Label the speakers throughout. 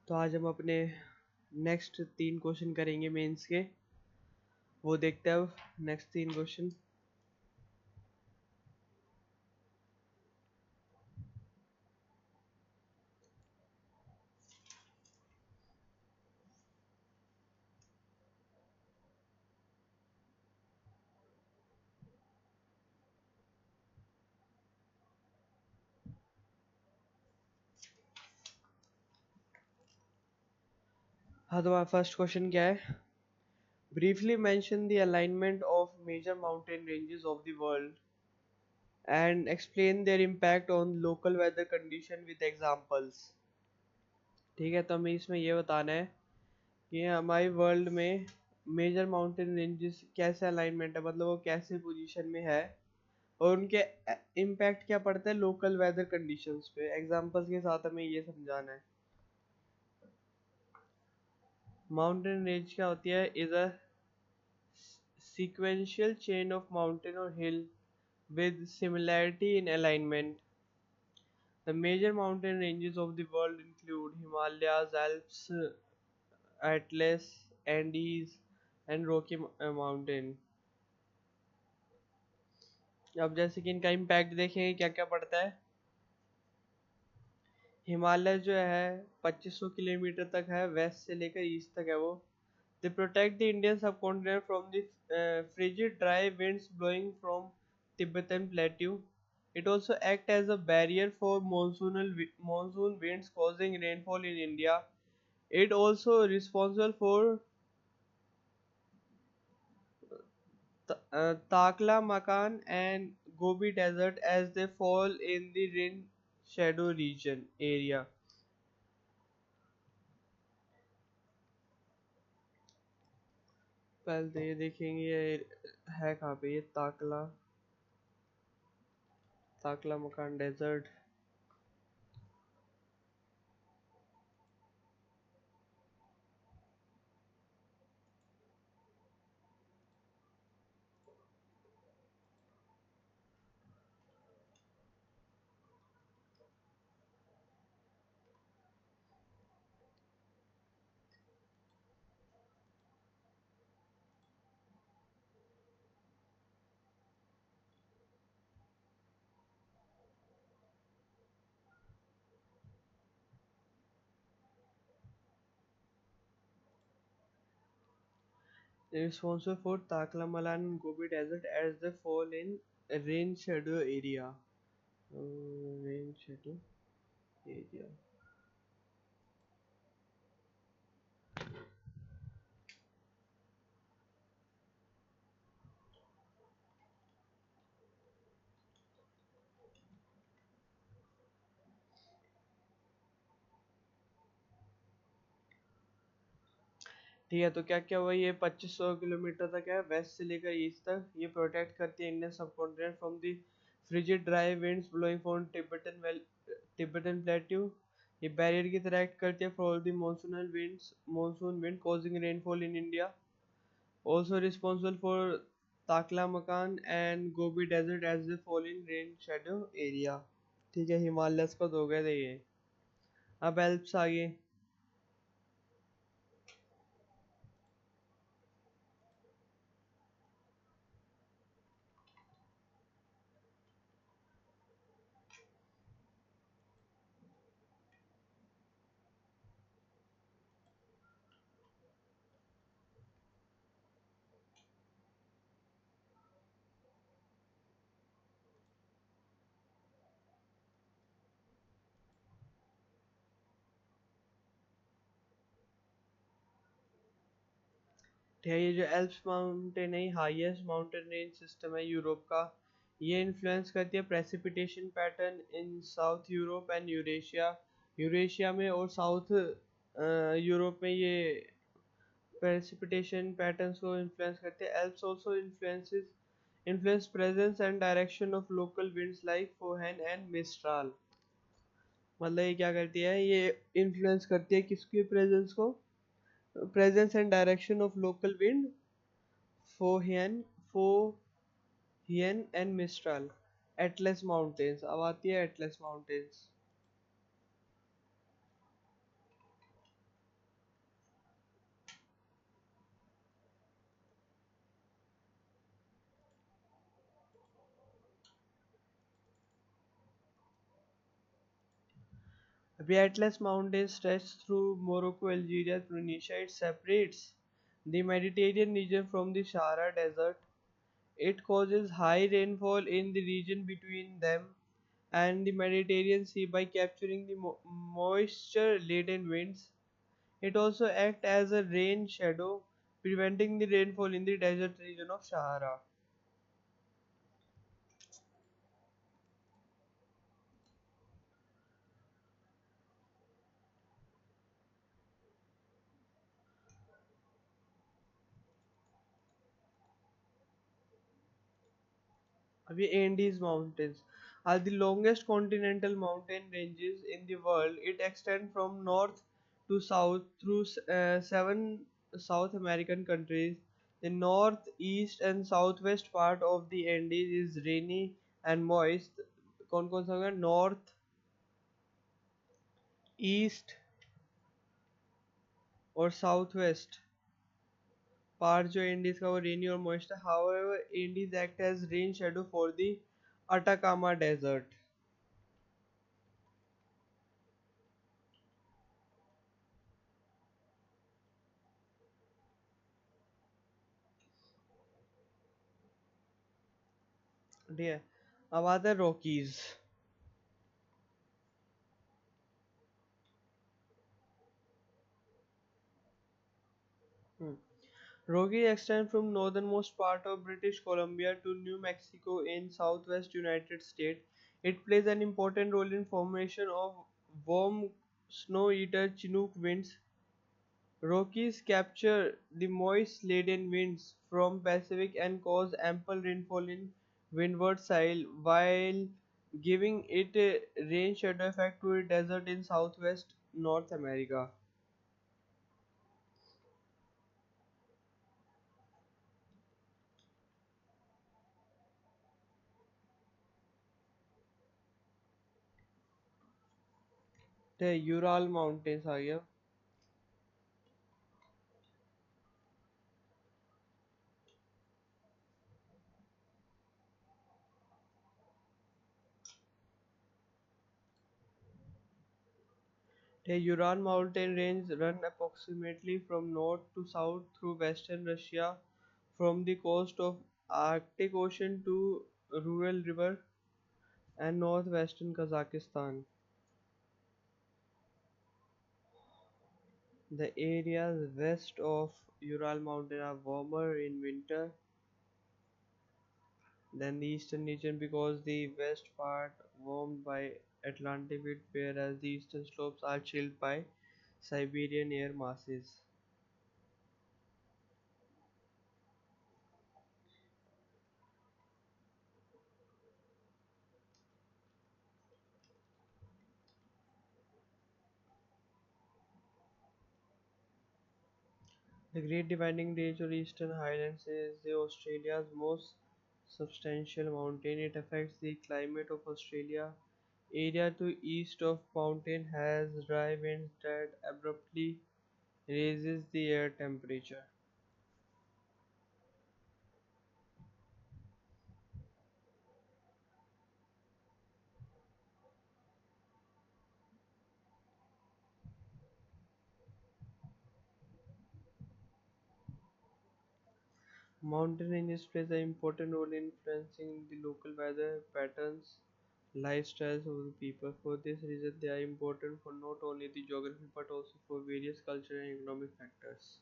Speaker 1: तो आज हम अपने नेक्स्ट 3 क्वेश्चन करेंगे मेंस के। वो देखते हैं अब नेक्स्ट 3 क्वेश्चन। हाँ, तो हमारा फर्स्ट क्वेश्चन क्या है? Briefly mention the alignment of major mountain ranges of the world and explain their impact on local weather condition with examples. ठीक है, तो हमें इसमें ये बताना है कि हमारी वर्ल्ड में मेजर माउंटेन रेंजेस कैसे अलाइनमेंट है, मतलब वो कैसे पोजीशन में है और उनके इम्पैक्ट क्या पड़ता है लोकल वेदर कंडीशंस पे। एग्जांपल्स के साथ हमें ये समझाना है। माउंटेन रेंज क्या होती है? Is a sequential chain of mountain or hill with similarity in alignment. The major mountain ranges of the world include Himalayas, Alps, Atlas, Andes, and Rocky Mountain. अब जैसे कि इनका इम्पैक्ट देखेंगे क्या क्या पड़ता है। हिमालय जो है 2500 किलोमीटर तक है, वेस्ट से लेकर ईस्ट तक है वो। They protect the Indian subcontinent from the frigid dry winds blowing from Tibetan plateau. It also acts as a barrier for monsoon winds causing rainfall in India. It also responsible for Takla Makan and Gobi Desert as they fall in the rain shadow region area. पहले तो ये देखेंगे ये है कहाँ पे, ये ताकला मकान desert. Responsible for Taklamalan and Gobi Desert as they fall in rain shadow area. Rain shadow area. ठीक है, तो क्या क्या हुआ, ये 2500 किलोमीटर तक है, वेस्ट से लेकर ईस्ट तक। ये प्रोटेक्ट करती है Indian subcontinent from the frigid dry winds blowing from Tibetan plateau. ये बैरियर की तरह एक्ट करती है for the monsoon wind causing rainfall in India. Also responsible for Taklamakan and Gobi desert as the fall in rain shadow area. ठीक है, Himalayas को हो गए थे ये। अब एल्प्स आगे। ठीक है, ये जो एल्प्स माउंटेन है हाईएस्ट माउंटेन रेंज सिस्टम है यूरोप का। ये इन्फ्लुएंस करती है precipitation pattern in south Europe and Eurasia. Eurasia में और साउथ यूरोप में ये प्रेसिपिटेशन पैटर्न्स को इन्फ्लुएंस करते हैं। Alps also influence presence and direction of local winds like Foehn and Mistral. मतलब ये क्या करती है, ये इन्फ्लुएंस करती है किसकी प्रेजेंस को? Presence and direction of local wind Foehn Foehn and Mistral. Atlas Mountains, अब आती है Atlas Mountains. The Atlas Mountains stretch through Morocco, Algeria, Tunisia. It separates the Mediterranean region from the Sahara Desert. It causes high rainfall in the region between them and the Mediterranean Sea by capturing the moisture-laden winds. It also acts as a rain shadow, preventing the rainfall in the desert region of Sahara. The Andes Mountains are the longest continental mountain ranges in the world. It extends from north to south through seven South American countries. The north, east, and southwest part of the Andes is rainy and moist. कौन-कौन सा होगा? North, east, और southwest part जो Andes का वो rainy और moist है. However, Andes act as rain shadow for the Atacama Desert. ठीक है. अब आता है Rockies. Hmm. Rockies extend from northernmost part of British Columbia to New Mexico in southwest United States. It plays an important role in formation of warm snow-eater Chinook winds. Rockies capture the moist laden winds from Pacific and cause ample rainfall in windward side while giving it a rain shadow effect to a desert in southwest North America. The Ural Mountains are here. The Ural mountain range run approximately from north to south through western Russia, from the coast of Arctic Ocean to Ural River and northwestern Kazakhstan. The areas west of Ural mountain are warmer in winter than the eastern region because the west part warmed by Atlantic wind, whereas the eastern slopes are chilled by Siberian air masses. The Great Dividing Range or Eastern Highlands is the Australia's most substantial mountain. It affects the climate of Australia. Area to east of mountain has dry winds that abruptly raises the air temperature. Mountain ranges plays an important role in influencing the local weather patterns, lifestyles of the people. For this reason, they are important for not only the geography but also for various cultural and economic factors.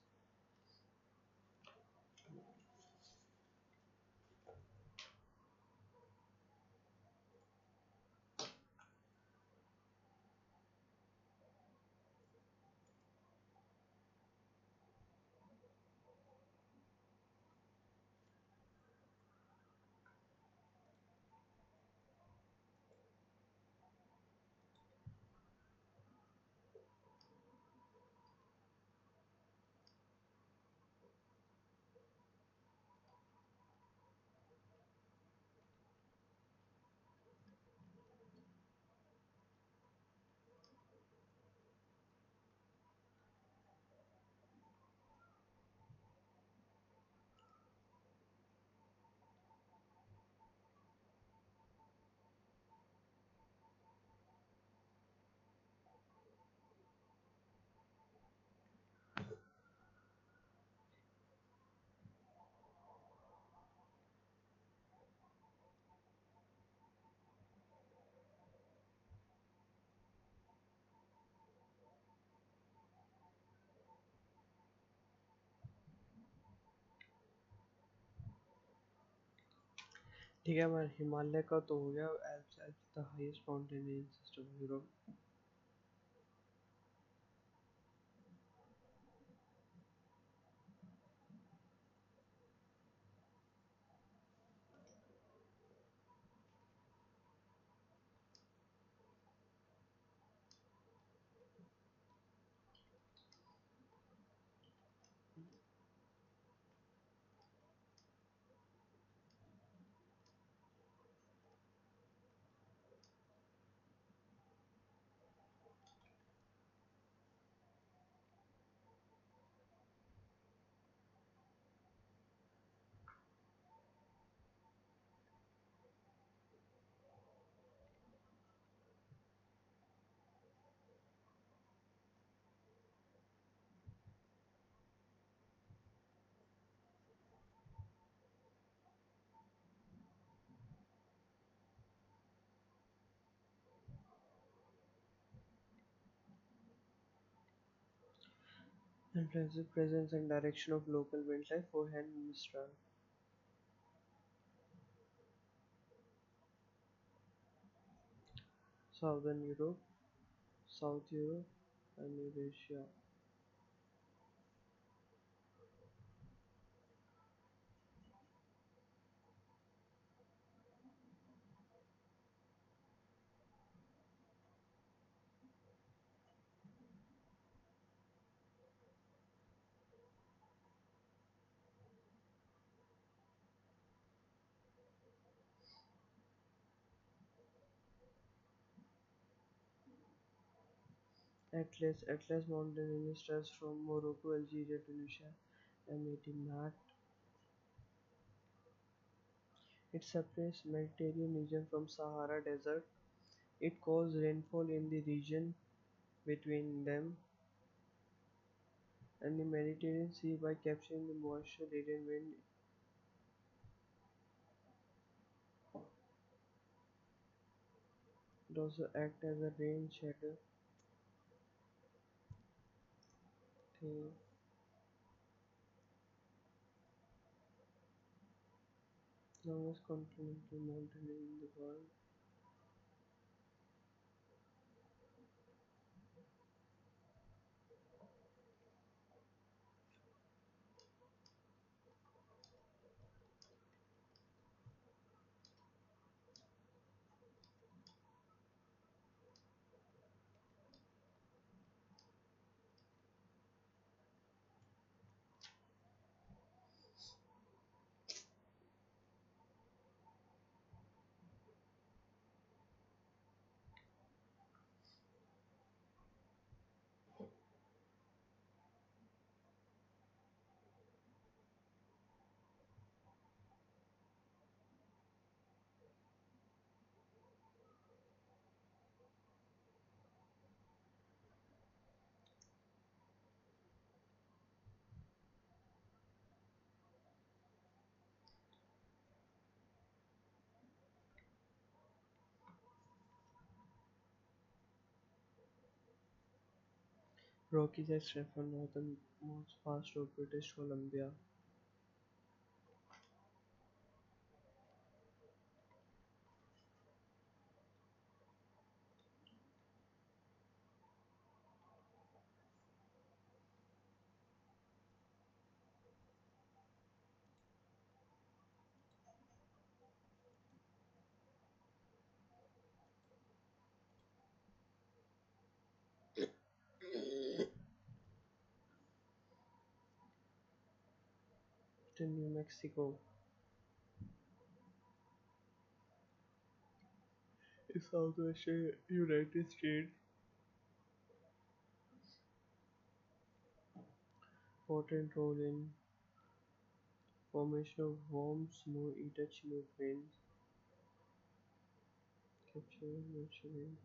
Speaker 1: ठीक है, हमारे हिमालय का तो हो गया। Alps, Alps the highest mountain range system Europe. Impressive presence and direction of local winds like forehand and mistral. Southern Europe, South Europe, and Eurasia. Atlas Mountain range stretches from Morocco, Algeria, Tunisia, and Mat. It separates Mediterranean region from Sahara Desert. It causes rainfall in the region between them and the Mediterranean Sea by capturing the moisture. Radiant wind it also act as a rain shadow. The longest continental mountain in the world. Rockies extend from northernmost parts of British Columbia. To New Mexico. In southwestern United States, important role in formation of warm snow eater Chinook winds, capturing moisture wind.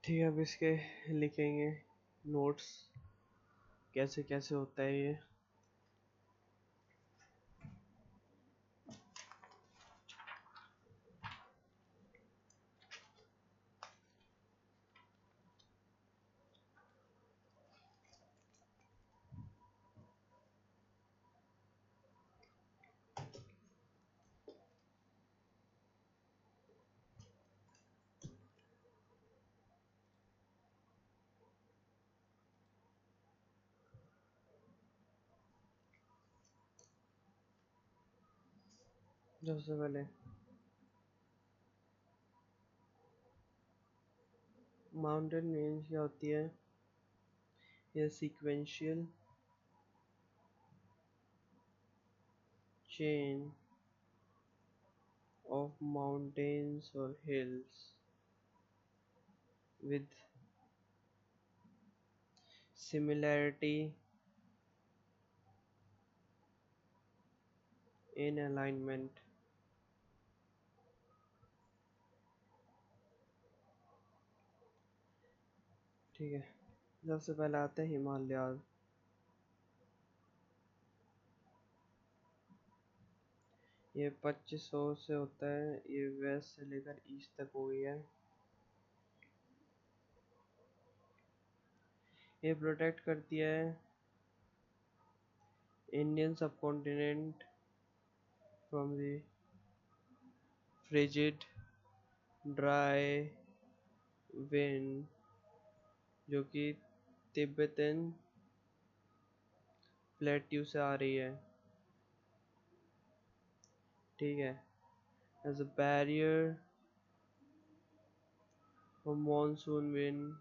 Speaker 1: ठीक है, अब इसके लिखेंगे notes, कैसे कैसे होता है ये। सबसे पहले माउंटेन रेंज क्या होती है, ये sequential chain of mountains or hills with similarity in alignment। ठीक है, सबसे पहले आते हैं हिमालय। ये 2500 से होता है, ये वेस्ट से लेकर ईस्ट तक हो गई है। ये प्रोटेक्ट करती है Indian subcontinent from the frigid dry wind जो कि तिब्बतन प्लेट्यू से आ रही है। ठीक है, as a barrier for monsoon wind,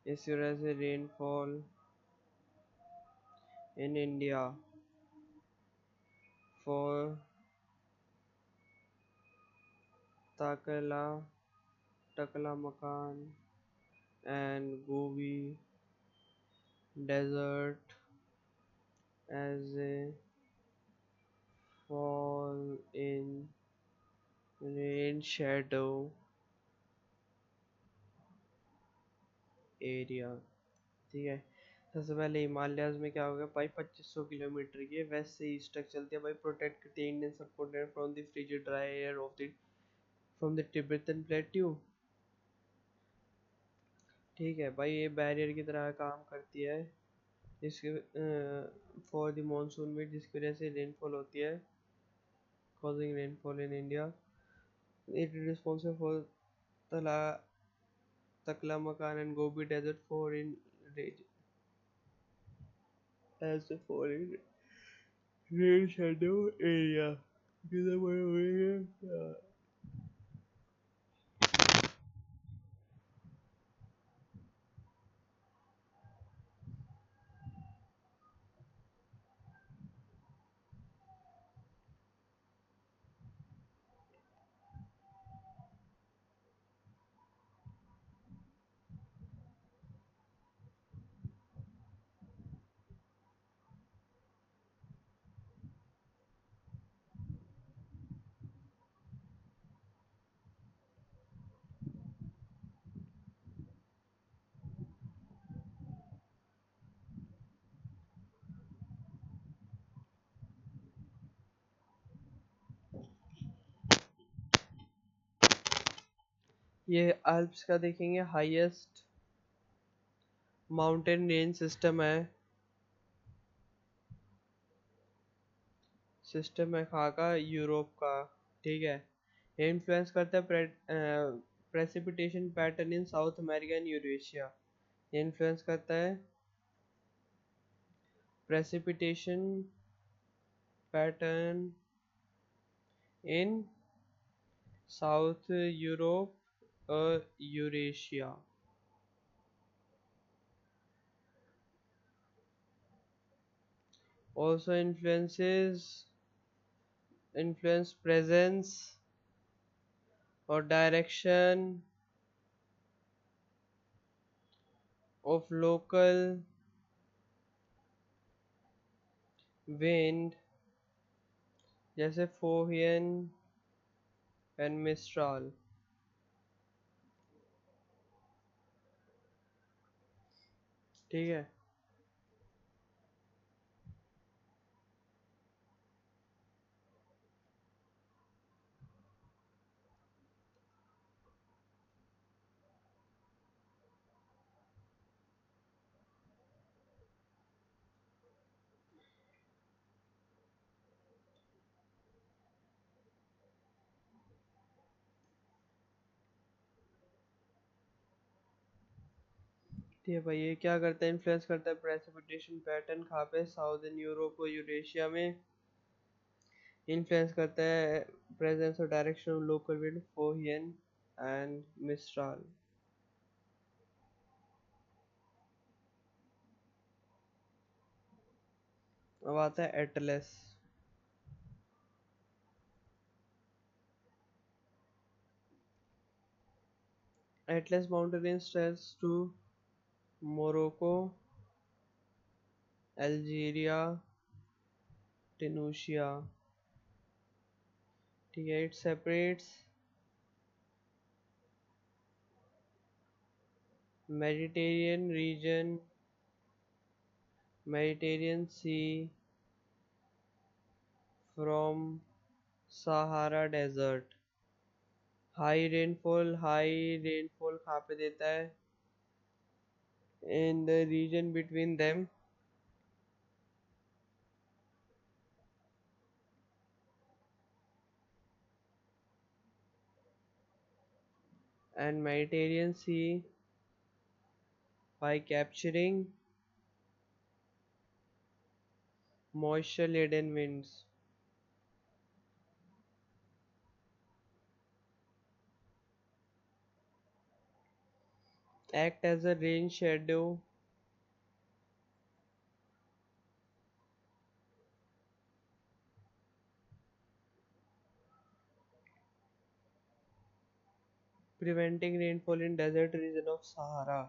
Speaker 1: इस वजह से rainfall in India for Takla Taklamakan and Gobi Desert as a fall in rain shadow area। ठीक है, सबसे पहले हिमालयाज में क्या हो गया भाई, 2500 किलोमीटर की वेस्ट से ईस्ट तक चलती है भाई, प्रोटेक्ट करती है Indian subcontinent from the frigid dry air of the from the Tibetan plateau. ठीक है भाई, ये बैरियर की तरह काम करती है जिसके फॉर द मानसून में, जिसकी वजह से रेनफॉल होती है, causing rainfall in India। It is responsible for Tala, Taklamakan and Gobi Desert for in range as a foreign rain shadow area। किधर बड़े हुए हैं? ये अल्प्स का देखेंगे, हाईएस्ट माउंटेन रेंज सिस्टम है, कहाँ का, यूरोप का। ठीक है, ये इन्फ्लुएंस करता है precipitation pattern in south America and Eurasia. ये इन्फ्लुएंस करता है precipitation pattern in south Europe और Eurasia. also influence presence or direction of local wind जैसे फोहियन एंड मिस्ट्राल। ठीक है। ठीक है भाई, ये क्या करता है, इन्फ्लुएंस करता है प्रेसिपिटेशन पैटर्न कहाँ पे, साउदर्न यूरोप और यूरेशिया में। इन्फ्लुएंस करता है प्रेजेंस और direction of local wind Foehn and Mistral. अब आता है Atlas. Atlas mountain stretch to Morocco, Algeria, Tunisia. ठीक है, it separates Mediterranean region, Mediterranean sea from Sahara desert. High rainfall कहाँ पे देता है, in the region between them, and Mediterranean Sea by capturing moisture laden winds. Act as a rain shadow, preventing rainfall in desert region of Sahara.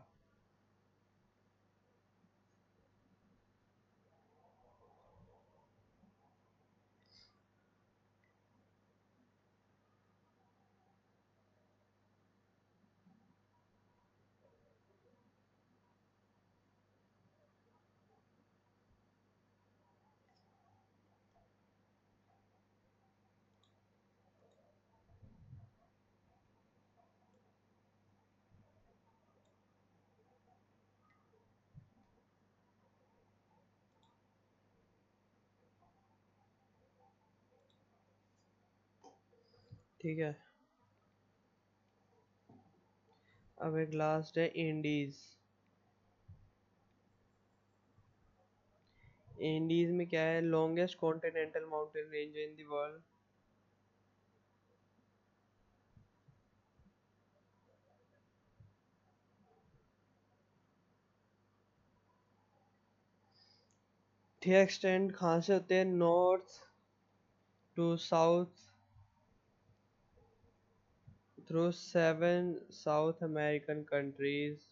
Speaker 1: ठीक है। अब एक last है Indies. Indies में क्या है, longest continental mountain range in the world. ठीक है, एक्सटेंड कहाँ से होते हैं, north to south through 7 South American countries.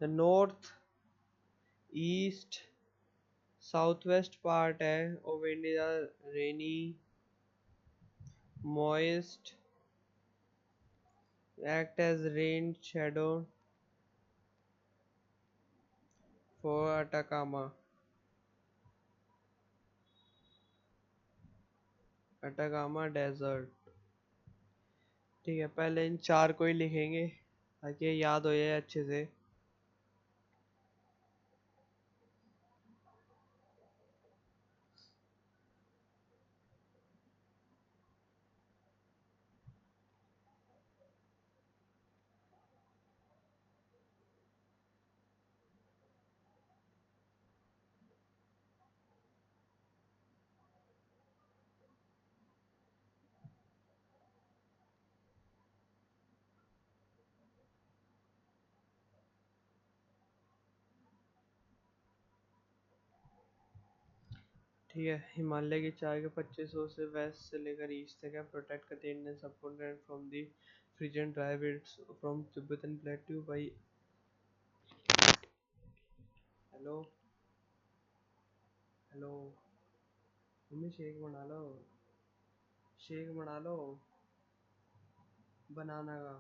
Speaker 1: The north, east, southwest part of India rainy, moist, act as rain shadow for Atacama desert। ठीक है, पहले इन चार को ही लिखेंगे ताकि ये याद हो जाए अच्छे से। ठीक है, हिमालय की चाय के 2500 से वेस्ट से लेकर ईस्ट तक है, प्रोटेक्ट करते हैं Indian subcontinent from the फ्रीजन dry winds from Tibetan plateau by. Hello, hello, mummy shake बना लो, शेक बना लो बनाना का।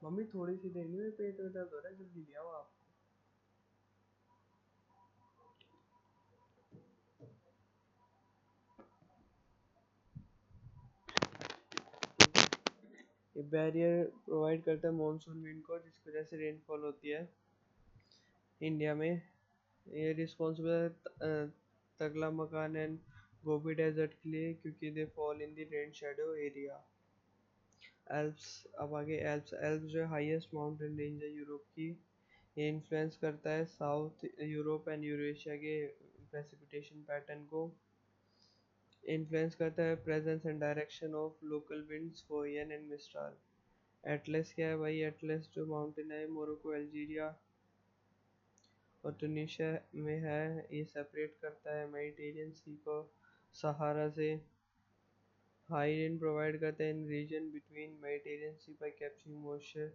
Speaker 1: मम्मी थोड़ी सी देर में पेट में दर्द हो रहा है, जल्दी ले आओ आप। ये बैरियर प्रोवाइड करता है मॉनसून विंड को, जिसकी वजह से रेनफॉल होती है इंडिया में। ये रिस्पॉन्सिबल है तगला मकान एंड गोबी डेजर्ट के लिए, क्योंकि they fall in the rain shadow area. Alps, अब आगे एल्प्स। एल्प्स जो हाईएस्ट माउंटेन रेंज है यूरोप की। ये इन्फ्लुएंस करता है साउथ यूरोप एंड यूरेशिया के प्रेसिपिटेशन पैटर्न को। इन्फ्लुएंस करता है presence and direction of local winds Foehn and Mistral. Atlas क्या है भाई? एटलस जो माउंटेन है मोरक्को, अल्जीरिया और ट्यूनीशिया में है। ये सेपरेट करता है मेडिटेरियन सी को सहारा से। हाई रेन प्रोवाइड करता है in region between Mediterranean sea by capturing moisture.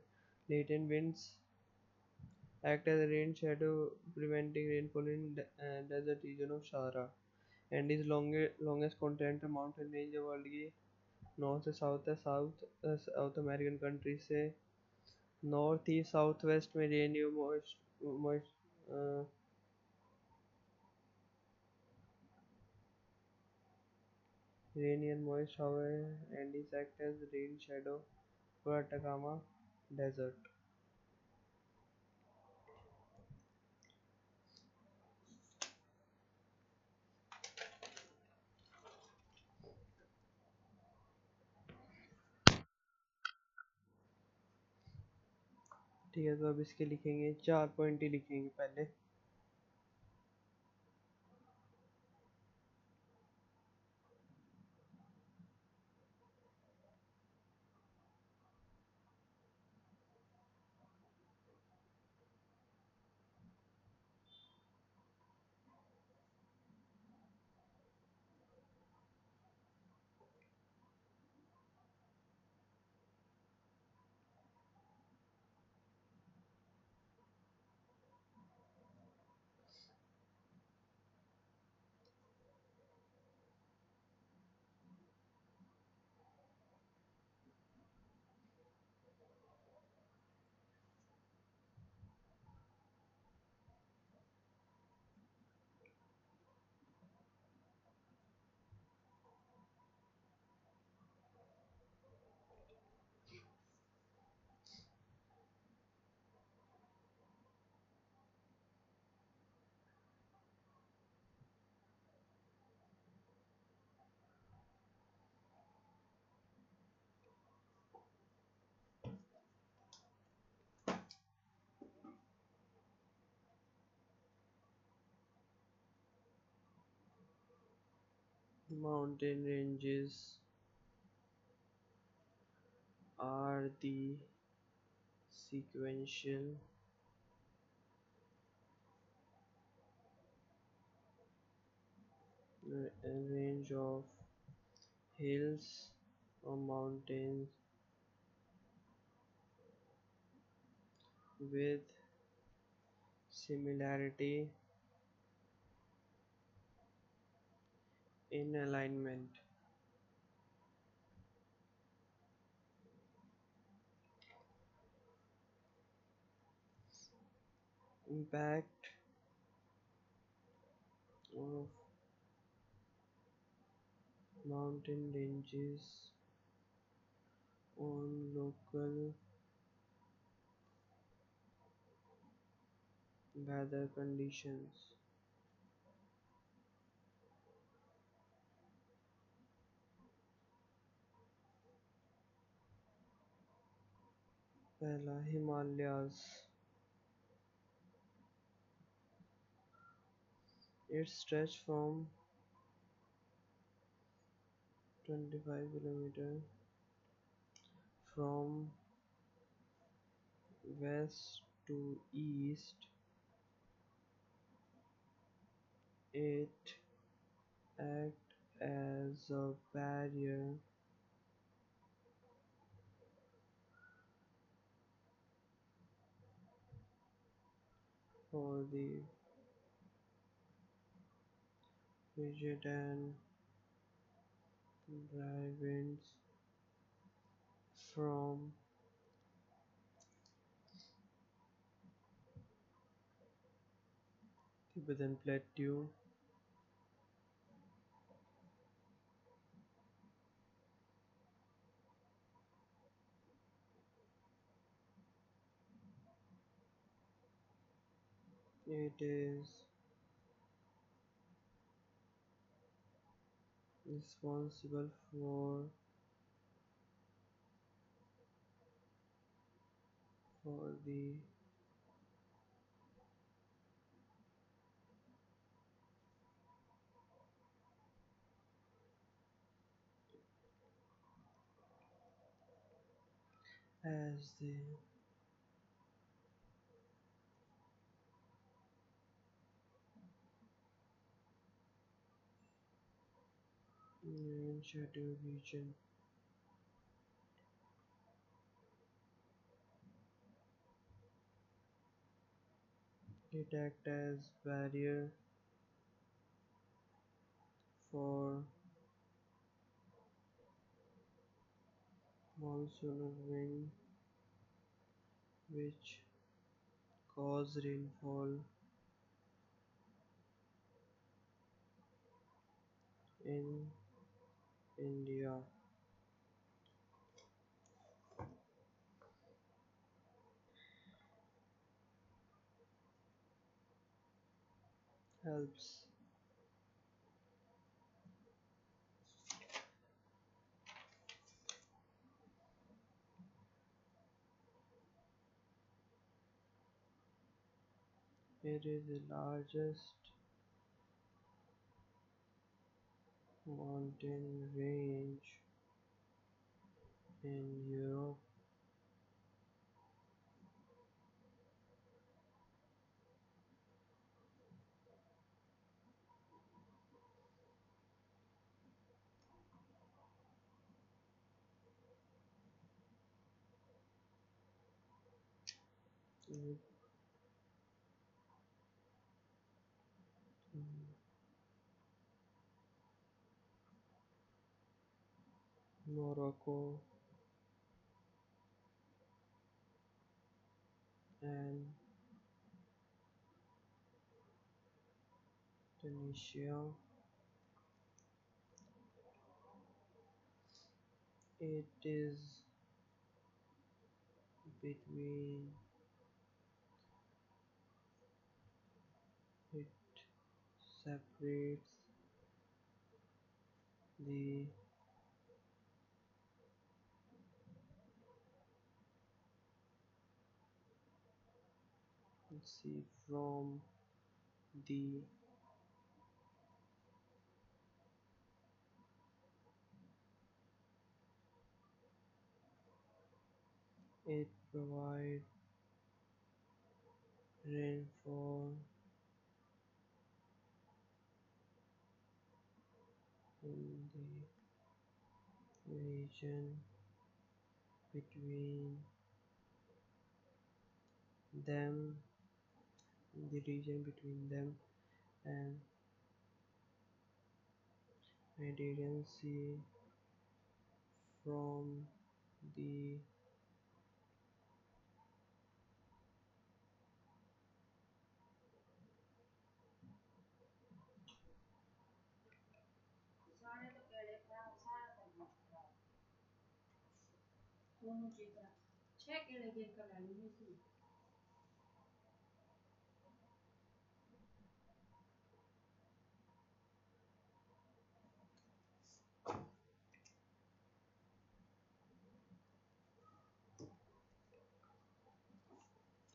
Speaker 1: Latent winds act as a rain shadow, preventing rainfall in desert region of Sahara, and is longest continental mountain range है world की। North से south है, south American country से। North east south west में rainy and moist however, and is act as rain shadow for Atacama Desert। ठीक है, तो अब इसके लिखेंगे 4 पॉइंट ही लिखेंगे पहले। Mountain ranges are the sequential range of hills or mountains with similarity in alignment. Impact of mountain ranges on local weather conditions. पहला Himalayas. It stretches from 25 kilometers from west to east. It acts as a barrier for the frigid and dry winds from Tibetan Plateau. It is responsible for the as the Indian Shadow region. It acts as barrier for monsoonal wind which cause rainfall in India. Helps. It is the largest mountain range in Europe. It, Morocco and Tunisia. It is between it separates the sea from the it provides rainfall in the region between them and Mediterranean Sea from the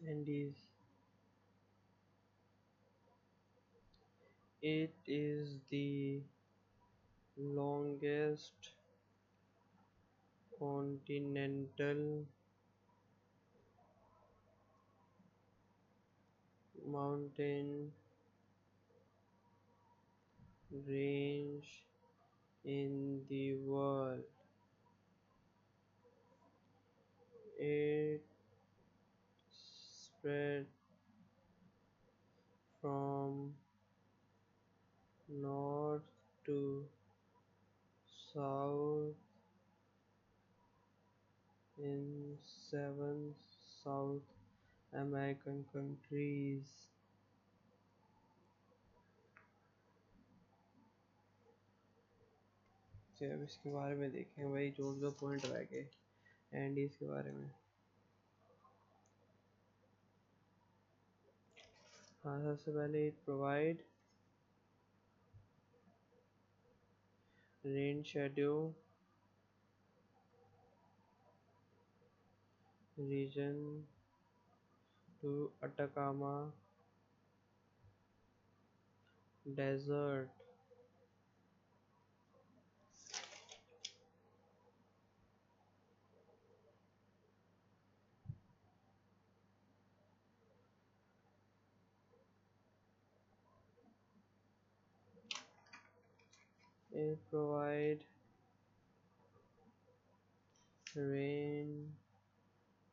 Speaker 1: Andes. It is the longest continental mountain range in the world. It spread from north to south in seven South American countries. चलिए अब इसके बारे में देखें भाई, जो जो point रह गए एनडीज के बारे में। हाँ, सबसे पहले it provide rain shadow region to Atacama desert. It provide rain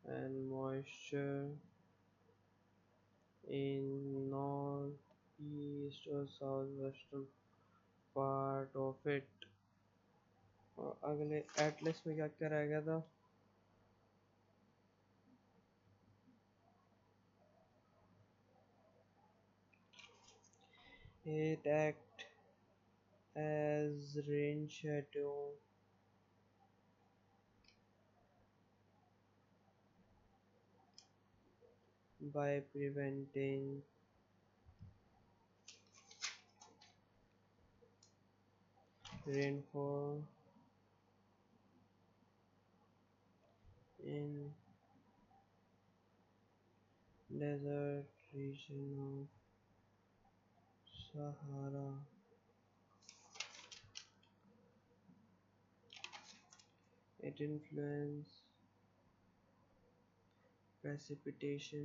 Speaker 1: and moisture in northeast or southwestern part of it. और अगले एटलस में क्या क्या रह गया था? It act as rain shadow by preventing rainfall in desert region of Sahara. It influences precipitation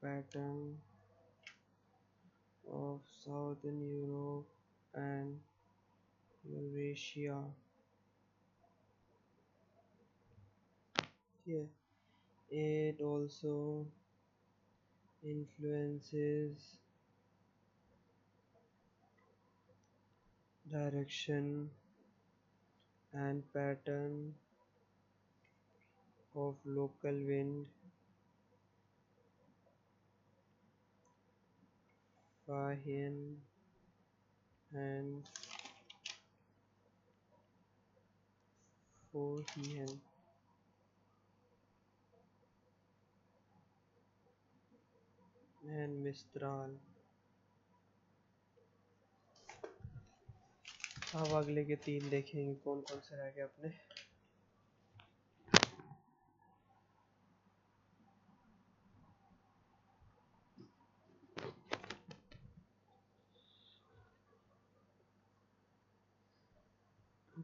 Speaker 1: pattern of southern Europe and Eurasia. Yeah. It also influences direction and pattern of local wind, Fahian and Fohian and Mistral. अब अगले के तीन देखेंगे कौन कौन से रह गए अपने।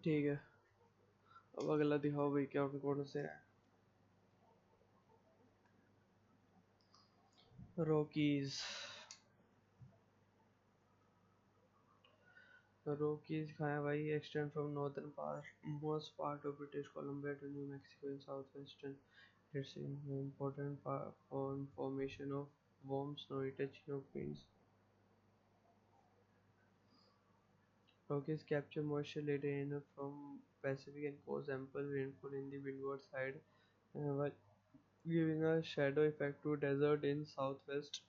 Speaker 1: ठीक है, अब अगला दिखाओ भाई क्या कौन से है। रॉकीज। Rockies kहाँ है भाई? Extend from northern part, most part of British Columbia to New Mexico in southwestern. It's an important for formation of warm snowy Chinook winds. Rockies capture moisture later enough from Pacific and cause ample rainfall in the windward side, while giving a shadow effect to desert in southwest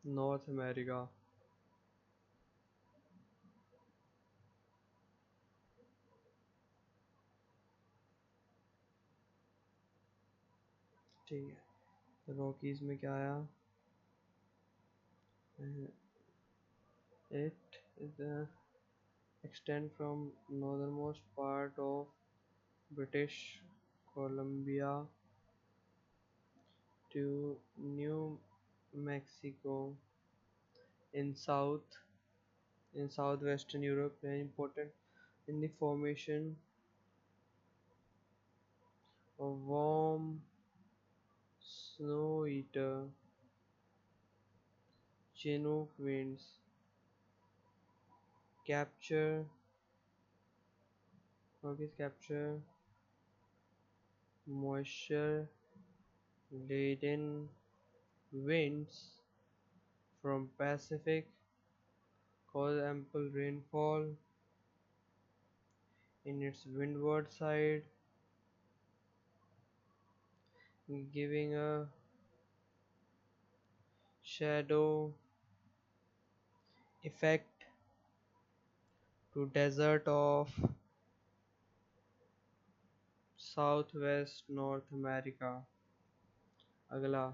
Speaker 1: North America. ठीक है, Rockies में क्या आया? It extend from northernmost part of British Columbia to New Mexico in southwestern Europe, and important in the formation of warm snow eater Chinook winds. Capture capture moisture laden winds from Pacific, cause ample rainfall in its windward side, giving a shadow effect to desert of southwest North America. अगला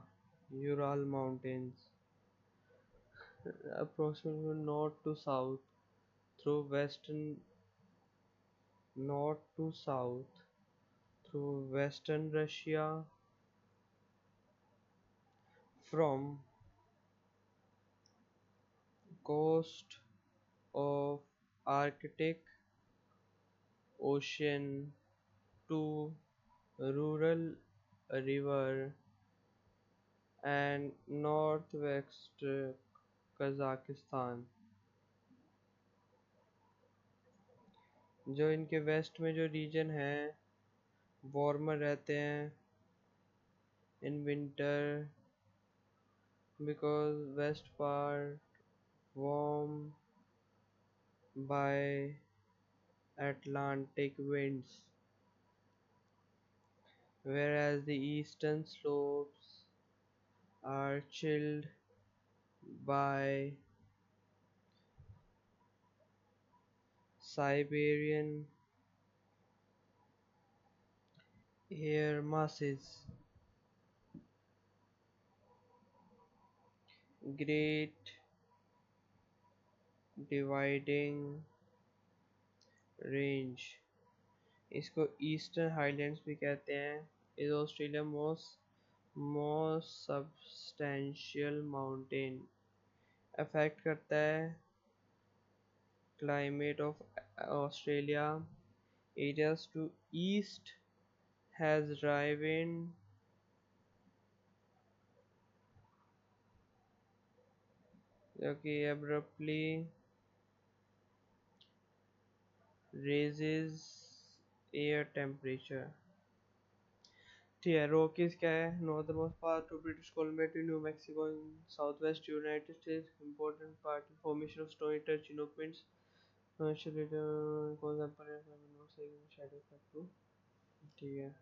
Speaker 1: Ural Mountains, approximately north to south through western north to south through western Russia from coast of Arctic Ocean to rural river and northwest Kazakhstan. जो इनके waste में जो reason है warmer रहते हैं in winter because west part warm by Atlantic winds, whereas the eastern slopes are chilled by Siberian air masses. Great Dividing Range, इसको eastern highlands भी कहते हैं, is Australia most substantial mountain, affect करता है climate of Australia. Areas to east has dry wind, abruptly raises air temperature. ठीक है, Rockies क्या है? Northernmost part to British Columbia to New Mexico in south west United States, important part formation of stony touch इनोक्विंट्स कौन सा पर shadow factor. ठीक है।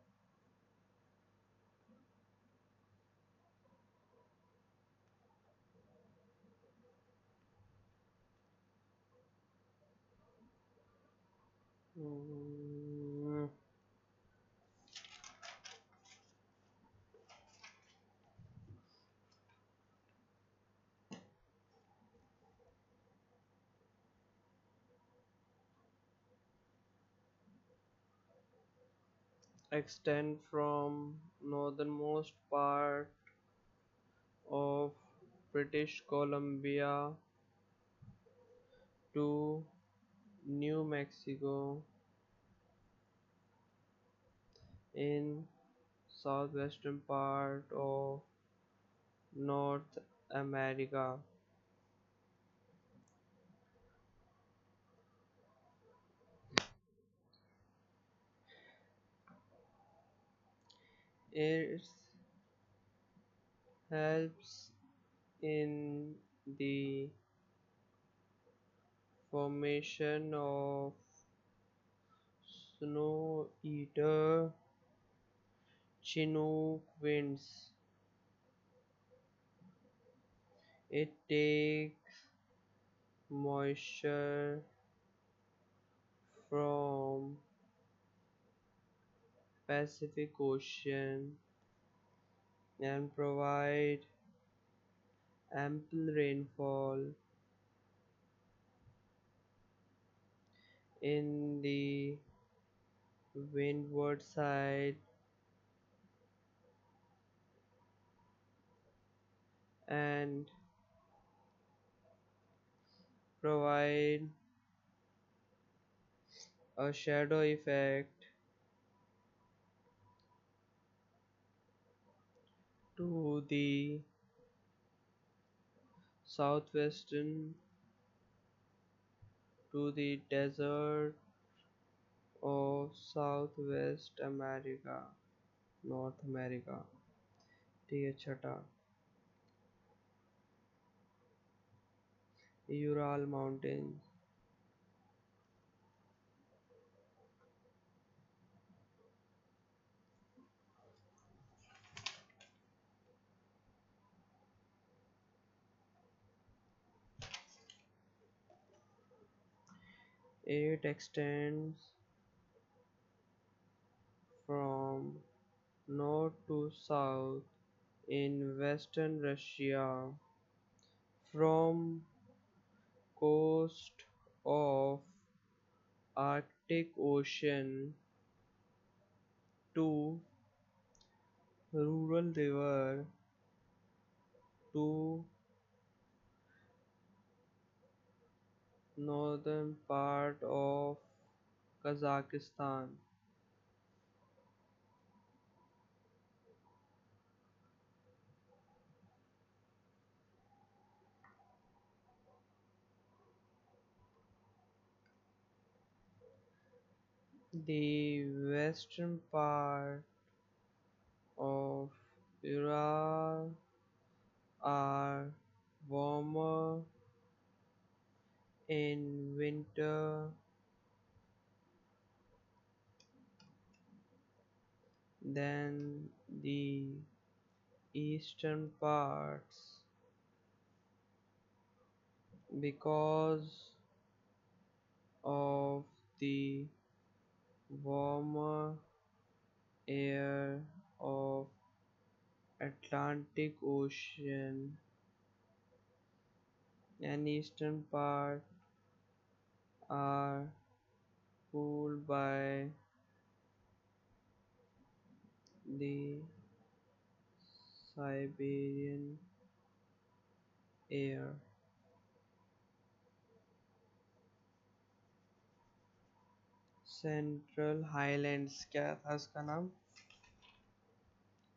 Speaker 1: Extend from northernmost part of British Columbia to New Mexico in southwestern part of North America. It helps in the formation of snow eater Chinook winds. It takes moisture from Pacific Ocean and provide ample rainfall in the windward side and provide a shadow effect to the southwestern to the desert of Southwest America, North America. ठीक है, छठा Ural Mountains. It extends from north to south in western Russia, from coast of Arctic Ocean to rural river to northern part of Kazakhstan. The western part of Ural are warmer in winter than the eastern parts because of the warmer air of Atlantic Ocean, and eastern part are cooled by the Siberian air. Central Highlands क्या था इसका नाम?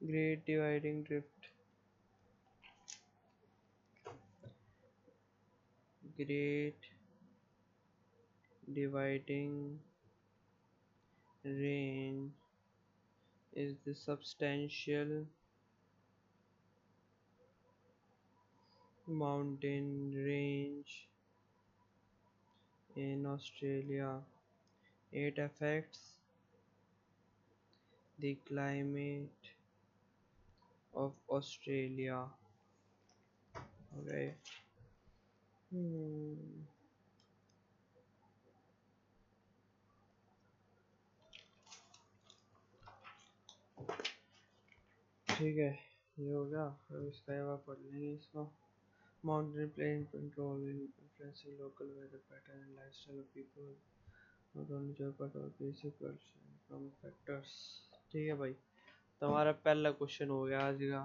Speaker 1: Great Dividing Drift. Great Dividing Range is the substantial mountain range in Australia. It affects the climate of Australia. Okay. Hmm. ठीक है, ये हो गया। अब इसका जवाब पढ़ लेंगे इसको। Mountain plain controlling influencing local weather pattern and lifestyle of people, not only job but also basic from factors। ठीक है भाई, तुम्हारा पहला क्वेश्चन हो गया आज का।